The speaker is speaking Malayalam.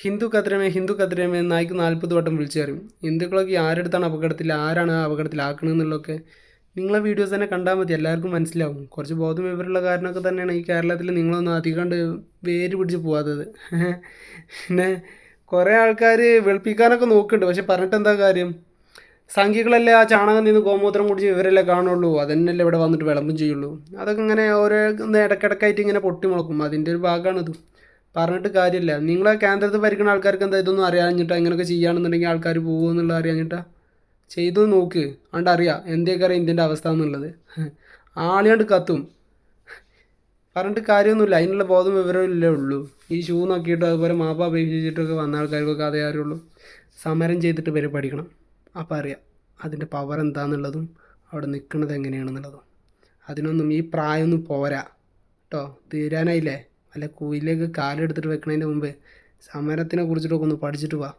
ഹിന്ദു കതിരമേ നായിക്ക് 40 വട്ടം വിളിച്ചു പറയും. ഹിന്ദുക്കളൊക്കെ ആരെടുത്താണ് അപകടത്തിൽ, ആരാണ് ആ അപകടത്തിലാക്കണമെന്നുള്ളതൊക്കെ നിങ്ങളെ വീഡിയോസ് തന്നെ കണ്ടാൽ മതി, എല്ലാവർക്കും മനസ്സിലാവും. കുറച്ച് ബോധം വിവരമുള്ള കാരണമൊക്കെ തന്നെയാണ് ഈ കേരളത്തിൽ നിങ്ങളൊന്നും അധികണ്ട് വേര് പിടിച്ച് പോകാത്തത്. പിന്നെ കുറേ ആൾക്കാർ വെളുപ്പിക്കാനൊക്കെ നോക്കുന്നുണ്ട്, പക്ഷെ പറഞ്ഞിട്ട് എന്താ കാര്യം? സംഖ്യകളല്ലേ ആ ചാണകം നിന്ന് ഗോമൂത്രം കുടിച്ച് ഇവരല്ലേ കാണുള്ളൂ, അതന്നെയല്ലേ ഇവിടെ വന്നിട്ട് വിളമ്പും ചെയ്യുള്ളൂ. അതൊക്കെ ഇങ്ങനെ ഓരോ ഇടയ്ക്കിടയ്ക്കായിട്ട് ഇങ്ങനെ പൊട്ടി മുളക്കും, അതിൻ്റെ ഒരു ഭാഗമാണിത്. പറഞ്ഞിട്ട് കാര്യമില്ല. നിങ്ങളെ കേന്ദ്രത്തിൽ ഭരിക്കുന്ന ആൾക്കാർക്ക് എന്താ ഇതൊന്നും അറിയാഞ്ഞിട്ടാ? ഇങ്ങനെയൊക്കെ ചെയ്യുകയാണെന്നുണ്ടെങ്കിൽ ആൾക്കാർ പോകുമെന്നുള്ളത് അറിയാഞ്ഞിട്ടാ? ചെയ്തു നോക്ക്, അതുകൊണ്ട് അറിയാം എന്തൊക്കെ അറിയാം ഇന്ത്യൻ്റെ അവസ്ഥ എന്നുള്ളത്. ആളിയാണ്ട് കത്തും. പറഞ്ഞിട്ട് കാര്യമൊന്നുമില്ല, അതിനുള്ള ബോധം വിവരമില്ലേ ഉള്ളൂ. ഈ ഷൂ നോക്കിയിട്ടും അതുപോലെ മാപ്പ അപേക്ഷിച്ചിട്ടൊക്കെ വന്ന ആൾക്കാർക്കൊക്കെ അതേ അറിയുള്ളൂ. സമരം ചെയ്തിട്ട് വരെ പഠിക്കണം, അപ്പോൾ അറിയാം അതിൻ്റെ പവർ എന്താണെന്നുള്ളതും അവിടെ നിൽക്കുന്നത് എങ്ങനെയാണെന്നുള്ളതും. അതിനൊന്നും ഈ പ്രായമൊന്നും പോരാ കേട്ടോ. തീരാനായില്ലേ? വല്ല കുയിലേക്ക് കാലെടുത്തിട്ട് വെക്കണതിൻ്റെ മുമ്പ് സമരത്തിനെ കുറിച്ചിട്ടൊക്കെ ഒന്ന് പഠിച്ചിട്ട് വാ.